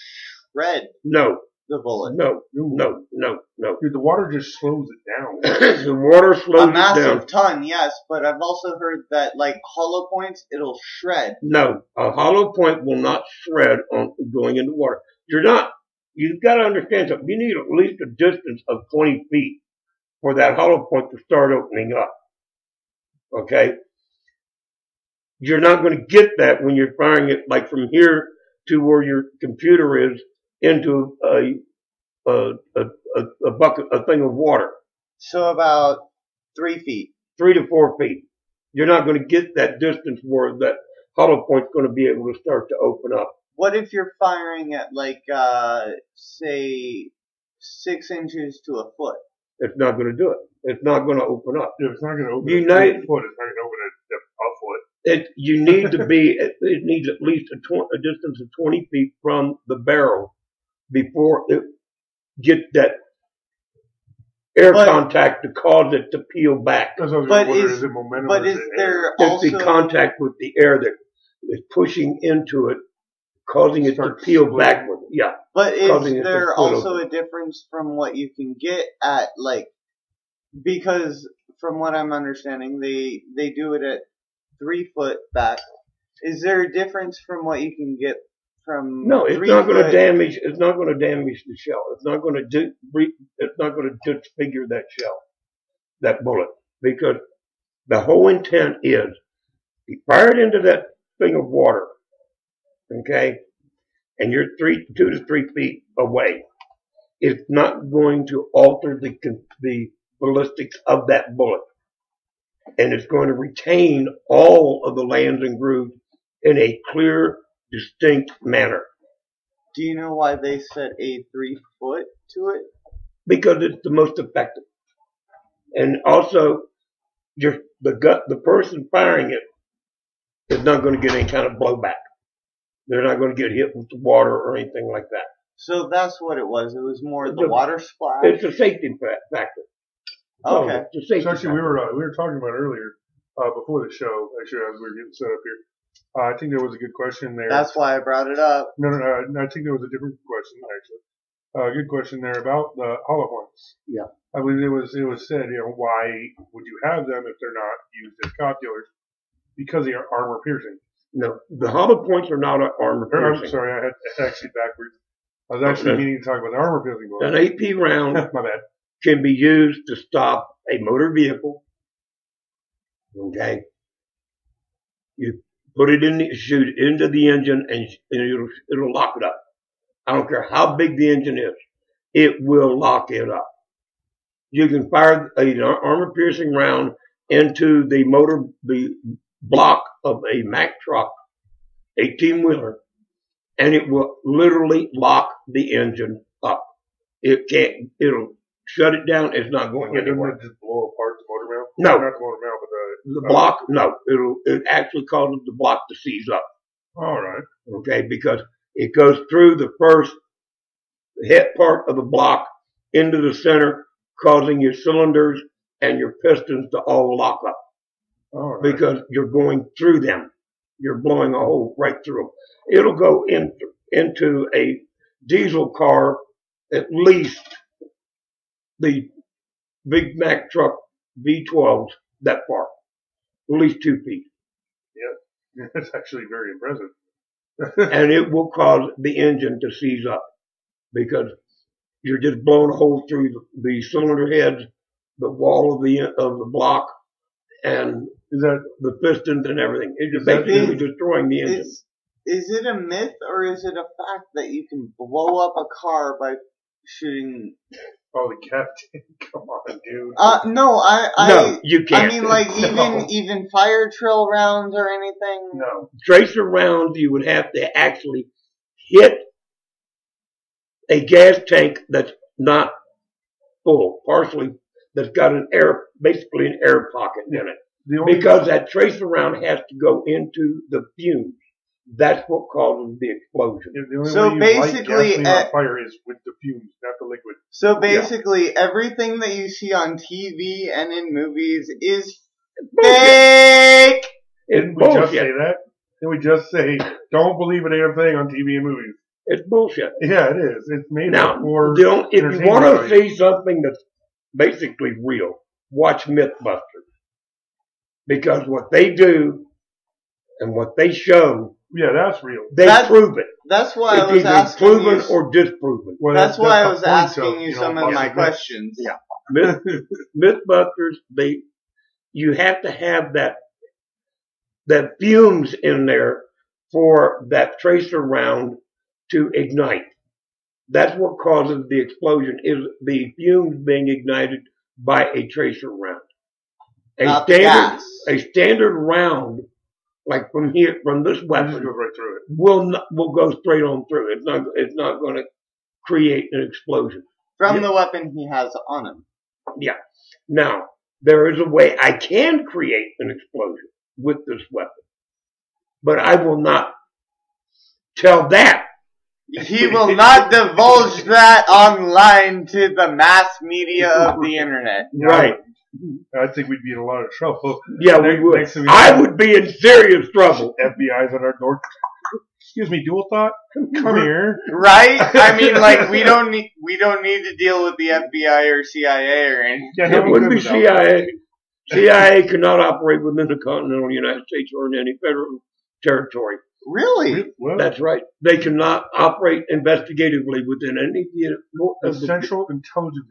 shred No, the bullet. no. Dude, the water just slows it down. The water slows A it massive down. ton, yes, but I've also heard that like hollow points, it'll shred. No, a hollow point will not shred on going into water. You've got to understand something. You need at least a distance of 20 feet for that hollow point to start opening up. Okay? You're not going to get that when you're firing it like from here to where your computer is into a bucket, a thing of water, So about 3 feet. 3 to 4 feet. You're not going to get that distance where that hollow point's going to be able to start to open up. What if you're firing at like, say, 6 inches to a foot? It's not going to do it. It's not going to open up. If it's not going to open Unite- a foot, it's not going to open a foot. You need to be. It needs at least a distance of 20 feet from the barrel before it gets that air contact to cause it to peel back. That's what I was But wondering, is- is it momentum But or is it there It's also the contact with the air that is pushing into it, causing it to Starts peel splitting. backward. Yeah. But is causing it to there split also open. a difference from what you can get at, like, because from what I'm understanding, they do it at 3 foot back. Is there a difference from what you can get from No, it's 3 not going to foot? damage. It's not going to damage the shell. It's not going to It's not going to disfigure that shell, that bullet, because the whole intent is you fire it into that thing of water, okay, and you're 2 to 3 feet away. It's not going to alter the ballistics of that bullet, and it's going to retain all of the lands and grooves in a clear, distinct manner. Do you know why they set a 3 foot to it? Because it's the most effective. And also, the person firing it is not going to get any kind of blowback. They're not going to get hit with the water or anything like that. So that's what it was. It was more the It's a- water splash. It's a safety factor. Oh, Okay. it's a safety So actually, factor. we were talking about earlier before the show. Actually, as we were getting set up here, I think there was a good question there. That's why I brought it up. No, I think there was a different question actually. Good question there about the hollow points. Yeah. I believe it was said, why would you have them if they're not used as copulars? Because they are armor piercing. No, the hollow points are not armor Or, I'm piercing. sorry, I had actually backwards. I was actually Okay. meaning to talk about the armor piercing An bullets. AP round My bad. can be used to stop a motor vehicle. Okay. You put it shoot it into the engine, and it'll lock it up. I don't care how big the engine is, it will lock it up. You can fire an armor-piercing round into the block of a Mack truck, 18-wheeler, and it will literally lock the engine up. It'll shut it down. It's not going Doesn't anywhere. it just blow apart the motor mount? No. Not the motor mount, but The block, no, it actually causes the block to seize up. all right. Okay, because it goes through the first head part of the block into the center, causing your cylinders and your pistons to all lock up All right. because you're going through them. You're blowing a hole right through them. It'll go into a diesel car, at least the Big Mack truck V12s, that far, at least 2 feet. That's actually very impressive. And it will cause the engine to seize up because you're just blowing a hole through the cylinder heads, the wall of the block, and Is that the pistons and everything. It's that- basically destroying the engine. Is it a myth or is it a fact that you can blow up a car by shooting? oh the captain? Come on, dude. No, No, you can't. I mean, like No. even fire drill rounds or anything. No. Tracer rounds, you would have to actually hit a gas tank that's not full, partially, that's got basically an air pocket in it. The only Because that tracer round has to go into the fumes. That's what causes the explosion. the only So way you basically, light gasoline on fire is with the fumes, not the liquid. So basically, everything that you see on TV and in movies is fake. It's Didn't we just say bullshit. that? Didn't we just say don't believe a damn thing on TV and movies? It's bullshit. Yeah, it is. It's made Now, up for. if you entertainment want to value. see something that's basically real, watch Mythbusters. Because what they do and what they show, Yeah, that's real. they prove it. That's why I It's was either asking proven you. or disproven. Well, That's why I the was point asking of, you some of busting my myths. questions. Yeah. Mythbusters, you have to have that fumes in there for that tracer round to ignite. That's what causes the explosion, is the fumes being ignited by a tracer round. Not the gas. A standard round, like from this It just weapon, goes right through it. will go straight on through. It's not going to create an explosion. From the weapon he has on him. Yeah. Now, there is a way I can create an explosion with this weapon, but I will not tell that. He will not divulge that online to the mass media of the internet. Right. I think we'd be in a lot of trouble. Yeah, we would. I would be in serious trouble. FBI's at our door. Excuse me, dual thought. Come here. Right? I mean, like, we don't need to deal with the FBI or CIA or anything. Yeah, It wouldn't be CIA. CIA cannot operate within the continental United States or in any federal territory. Really? Well, That's right. They cannot operate investigatively within any the Central Intelligence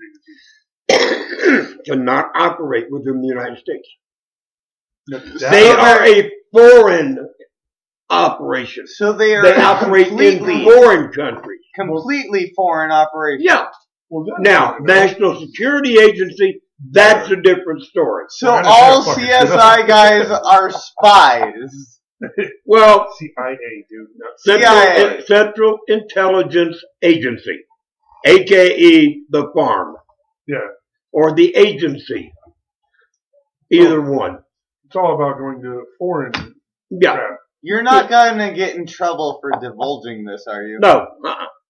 Agency cannot operate within the United States. That- They are a foreign operation. So they They operate in foreign countries. completely foreign operation. Yeah. well, that- Now, National Security Agency, that's a different story. So I all understand. CSI guys are spies. Well, CIA, dude. Not CIA. Central Intelligence Agency, a.k.a. the farm, Yeah. or the agency. Either one. It's all about going to foreign Yeah. crap. You're not gonna get in trouble for divulging this, are you? No.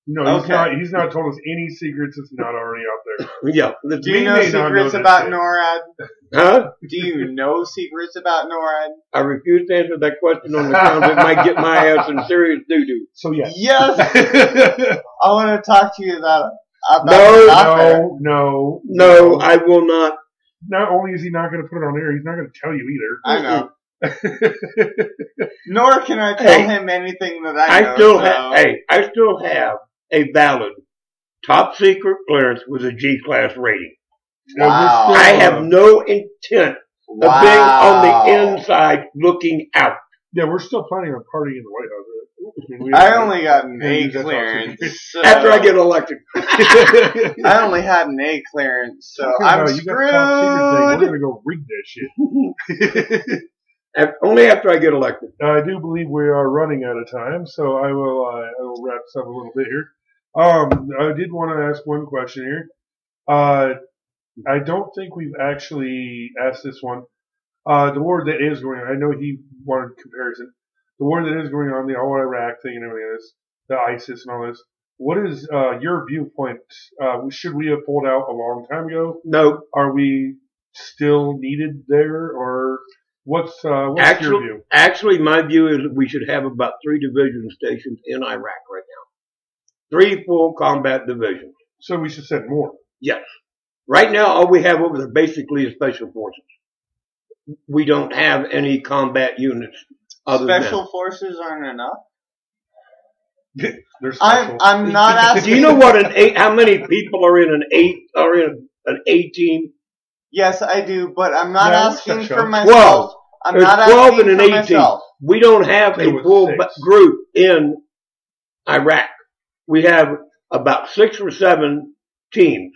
No, Okay. he's not told us any secrets that's not already out there. Yeah. Do you We know may not know secrets this about shit. NORAD? Huh? Do you know secrets about NORAD? I refuse to answer that question on the grounds it might get my ass in serious doo-doo. So yeah. Yes, I want to talk to you about No, that. No, I will not. Not only is he not going to put it on air, he's not going to tell you either. I know. Nor can I tell him anything that I know. I still have a valid top secret clearance with a G-class rating. Wow. I have no intent of being on the inside looking out. Yeah, we're still planning on partying in the White House. Right? I only got an A that's clearance. So After I get elected. I only had an A clearance, so I'm you got top secret thing. We're screwed. going to go rig that shit. Only after I get elected. I do believe we are running out of time, so I will wrap this up a little bit here. I did want to ask one question here. I don't think we've actually asked this one. The war that is going on, I know he wanted comparison. The war that is going on, the whole Iraq thing and everything like this, the ISIS and all this. What is your viewpoint? Should we have pulled out a long time ago? No. Are we still needed there, or what's your view? Actually, my view is that we should have about 3 division stations in Iraq right now. 3 full combat divisions. So we should send more. Yes. Right now, all we have over there basically is special forces. We don't have any combat units other Special forces aren't enough. They're special. I'm not than. asking. Do you know what how many people are in an A team? Yes, I do, but I'm not Yeah, asking that's for right. myself. I'm There's not 12 asking and for an A team. myself. We don't have There a was full 6. group in Iraq. We have about 6 or 7 teams.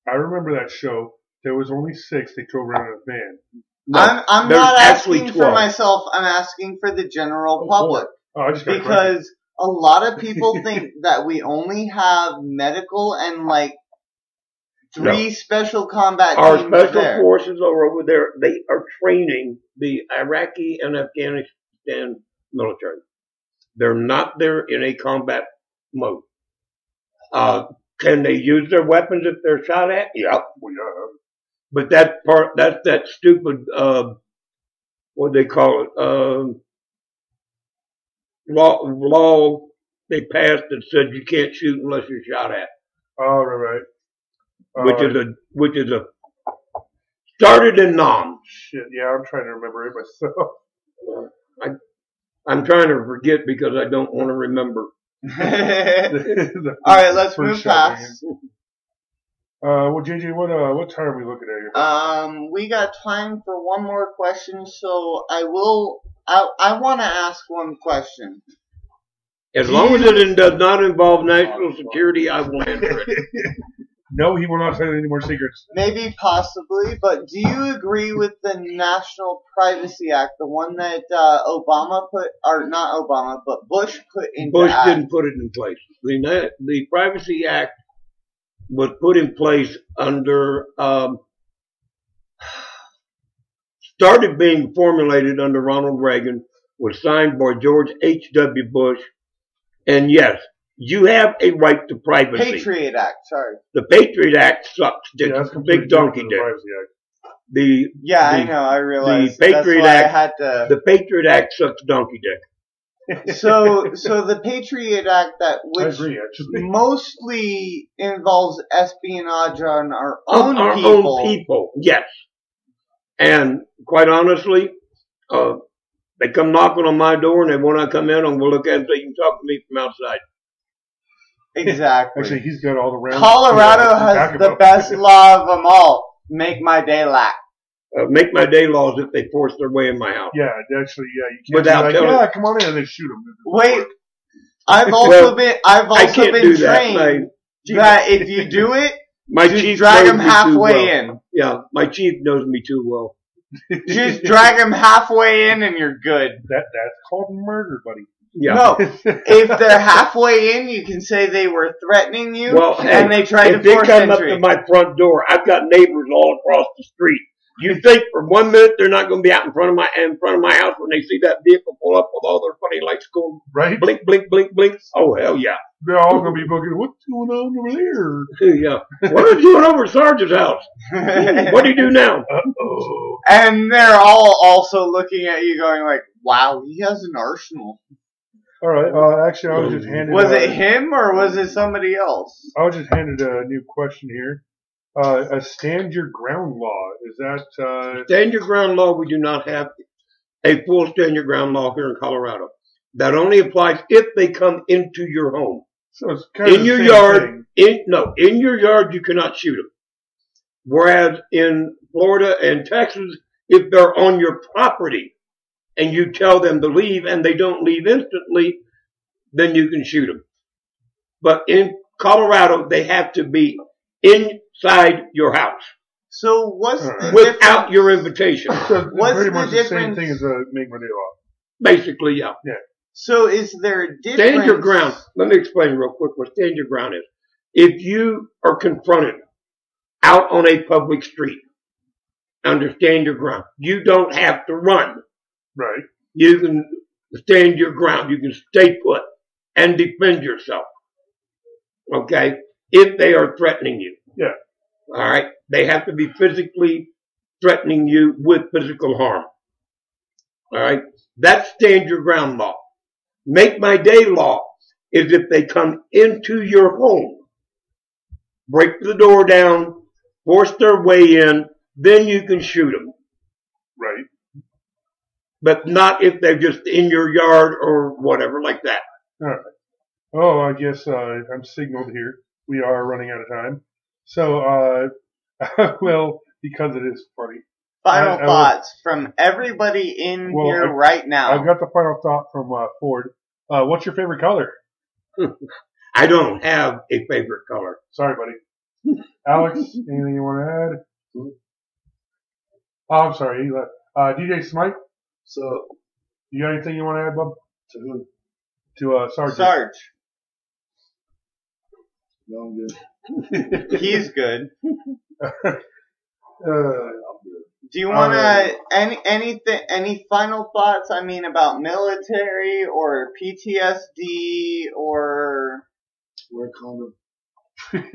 I remember that show. There was only 6. They drove around in a van. No, I'm there's not actually asking 12. for myself. I'm asking for the general public. Oh, I just got Because a lot of people think that we only have medical and like 3 special combat Our teams special there. forces are over there. They are training the Iraqi and Afghanistan military. They're not there in a combat mode. Can they use their weapons if they're shot at? Yep. Well, yeah. But that's that stupid, what they call it, law they passed that said you can't shoot unless you're shot at. Oh, right. Which is a started in Nam. Shit, yeah, I'm trying to remember it myself. I'm trying to forget because I don't want to remember. All right, let's move past. Well, JJ, what time are we looking at here? We got time for one more question, so I want to ask one question. As long as it does not involve national security, I will answer it. No, he will not tell you any more secrets. Maybe, possibly, but do you agree with the National Privacy Act, the one that Obama put, or not Obama, but Bush put into Bush act? didn't put it in place. The Privacy Act was put in place under, started being formulated under Ronald Reagan, was signed by George H.W. Bush, and yes, you have a right to privacy. Patriot Act, sorry. The Patriot Act sucks. Yeah, It's that's a completely big donkey different than the dick. Privacy Act. I know, I realized. the Patriot that's why Act- I had to. The Patriot Act sucks donkey dick. So the Patriot Act, I which agree, actually. mostly involves espionage on our Of own our people. own people, yes. And quite honestly, they come knocking on my door and they want to come in and we'll look at it so you can talk to me from outside. Exactly. Actually, he's got all the rounds. Colorado to back has him the up. best law of them all. Make my day lack. Make my day laws if they force their way in my house. Yeah, actually, yeah. You can't Without be like, telling- yeah, come on in, and then shoot him. Wait, I've also Well, been I can't been do that. trained that if you do it, My just chief drag knows them me too halfway well. in. Yeah, my chief knows me too well. Just drag them halfway in and you're good. That's called murder, buddy. Yeah. No, if they're halfway in, you can say they were threatening you Well, hey, and they tried if to they force come up entry. to my front door, I've got neighbors all across the street. You think for 1 minute they're not going to be out in front of my house when they see that vehicle pull up with all their funny lights going Right? blink, blink, blink, blink? Oh hell yeah, They're all going to be looking, what's going on over there? yeah. What are you doing over at Sarge's house? What do you do now? Uh-oh. And they're all also looking at you going like, wow, he has an arsenal. All right. Actually, I was just handed. Was it him or was it somebody else? I was just handed a new question here. A stand your ground law. Is that? Stand your ground law. We do not have a full stand your ground law here in Colorado. That only applies if they come into your home. So it's kind of In the your same yard, thing. in your yard, you cannot shoot them. Whereas in Florida and Texas, if they're on your property and you tell them to leave and they don't leave instantly, then you can shoot them. But in Colorado, they have to be inside your house So what's the without difference? your invitation. So it's What's pretty the much the same difference? thing as a make money law. Basically, yeah. So is there a difference? Stand your ground. Let me explain real quick what stand your ground is. If you are confronted out on a public street, understand your ground. You don't have to run. Right. You can stand your ground. You can stay put and defend yourself. Okay? If they are threatening you. Yeah. All right? They have to be physically threatening you with physical harm. All right? That's stand your ground law. Make my day law is if they come into your home, break the door down, force their way in, then you can shoot them. Right. But not if they're just in your yard or whatever like that. All right. Oh, I guess I'm signaled here. We are running out of time. So, well, because it is funny. Final I thoughts from everybody in Well, here right now. I've got the final thought from Ford. What's your favorite color? I don't have a favorite color. Sorry, buddy. Alex, anything you want to add? Oh, I'm sorry. He left. DJ Smite, So, you got anything you want to add, bub? to who? To Sarge. Sarge. No, I'm good. He's good. I'm good. Do you want to any final thoughts? I mean, about military or PTSD or Wear a condom.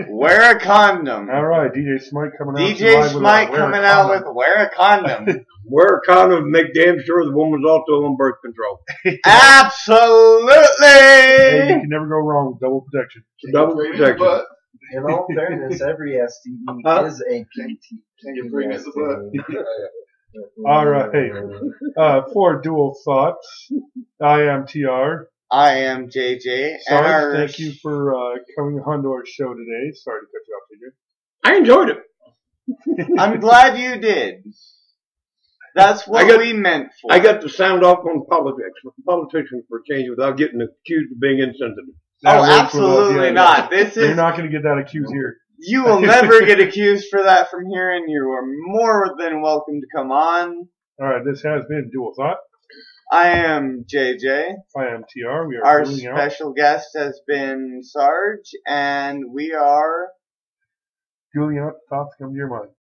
wear a condom. All right, DJ Smite coming out. DJ live with Smite Wear a coming out with Condom. wear a condom. Wear a condom and make damn sure the woman's also on birth control. Absolutely. Hey, you can never go wrong with double protection. Double Bring it protection. butt. In all fairness, every STD Huh? is a PT. Can you bring it the All right. For dual thoughts, I am TR. I am JJ. And Sarge, our thank you for coming on to our show today. Sorry to cut you off, TJ. I enjoyed it. I'm glad you did. That's what I got- we meant for. I got to sound off on politicians for a change without getting accused of being insensitive. That Oh, works with us, absolutely yeah. not. This You're is, not going to get that accused here. you will never get accused for that from here, and you are more than welcome to come on. All right, this has been Dual Thought. I am JJ. I am TR. We are Our dueling out. special guest has been Sarge, and we are Dueling out. Thoughts come to your mind.